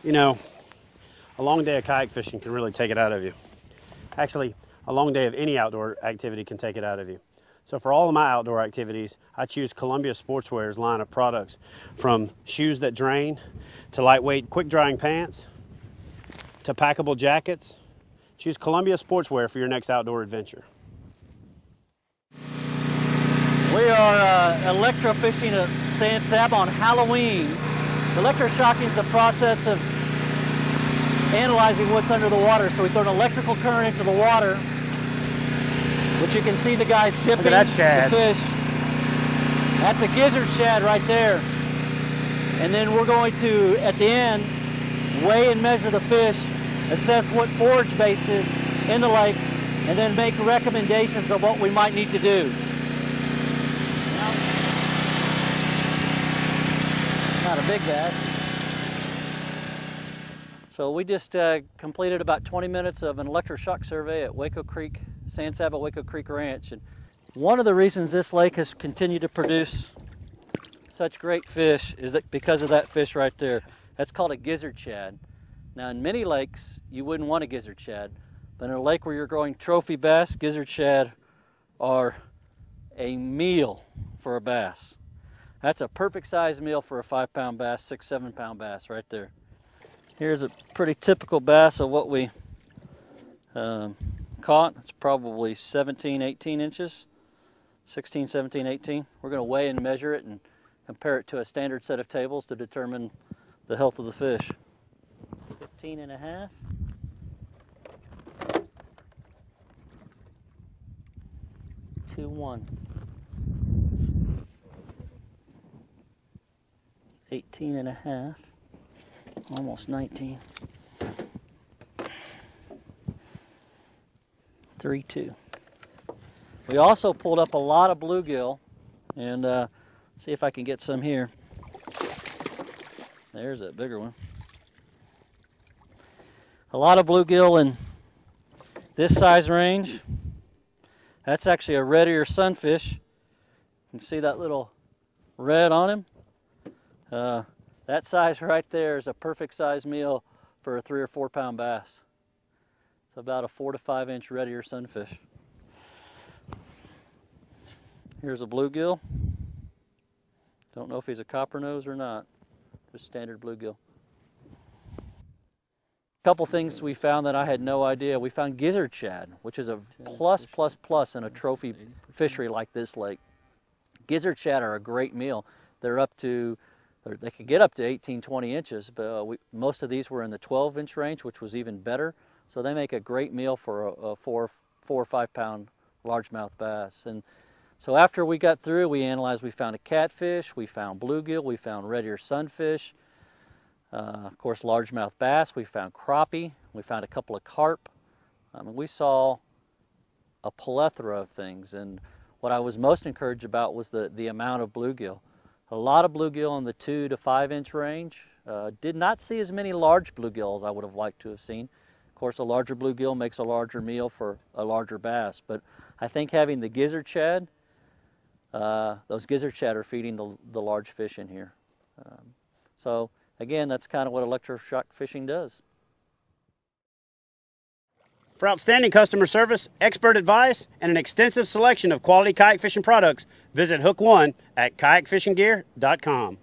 You know, a long day of kayak fishing can really take it out of you. Actually, a long day of any outdoor activity can take it out of you. So for all of my outdoor activities, I choose Columbia Sportswear's line of products, from shoes that drain, to lightweight, quick-drying pants, to packable jackets. Choose Columbia Sportswear for your next outdoor adventure. We are electrofishing at San Sab on Halloween. Electroshocking is the process of analyzing what's under the water. So we throw an electrical current into the water, which you can see the guys dipping that shad. the fish. That's a gizzard shad right there. And then we're going to, at the end, weigh and measure the fish, assess what forage base is in the lake, and then make recommendations of what we might need to do. Not a big bass. So we just completed about 20 minutes of an electroshock survey at Waco Creek, San Saba Waco Creek Ranch. And one of the reasons this lake has continued to produce such great fish is that because of that fish right there. That's called a gizzard shad. Now in many lakes, you wouldn't want a gizzard shad, but in a lake where you're growing trophy bass, gizzard shad are a meal for a bass. That's a perfect size meal for a 5-pound bass, 6, 7-pound bass right there. Here's a pretty typical bass of what we caught. It's probably 17, 18 inches, 16, 17, 18. We're going to weigh and measure it and compare it to a standard set of tables to determine the health of the fish. 15 and a half. 2-1. 18 and a half. Almost 19. 3-2. We also pulled up a lot of bluegill, and see if I can get some here. There's that bigger one. A lot of bluegill in this size range. That's actually a red ear sunfish. You can see that little red on him. That size right there is a perfect size meal for a 3 or 4 pound bass. It's about a 4 to 5 inch red ear sunfish. Here's a bluegill. Don't know if he's a copper nose or not. Just standard bluegill. A couple things we found that I had no idea. We found gizzard shad, which is a plus in a trophy fishery like this lake. Gizzard shad are a great meal. They could get up to 18, 20 inches, but most of these were in the 12-inch range, which was even better. So they make a great meal for a 4 or 5 pound largemouth bass. And so after we got through, we analyzed, we found a catfish, we found bluegill, we found red ear sunfish, of course largemouth bass, we found crappie, we found a couple of carp. We saw a plethora of things, and what I was most encouraged about was the amount of bluegill. A lot of bluegill in the 2 to 5 inch range. Did not see as many large bluegill as I would have liked to have seen. Of course, a larger bluegill makes a larger meal for a larger bass, but I think having the gizzard shad, those gizzard shad are feeding the large fish in here. So again, that's kind of what electroshock fishing does. For outstanding customer service, expert advice, and an extensive selection of quality kayak fishing products, visit Hook One at kayakfishinggear.com.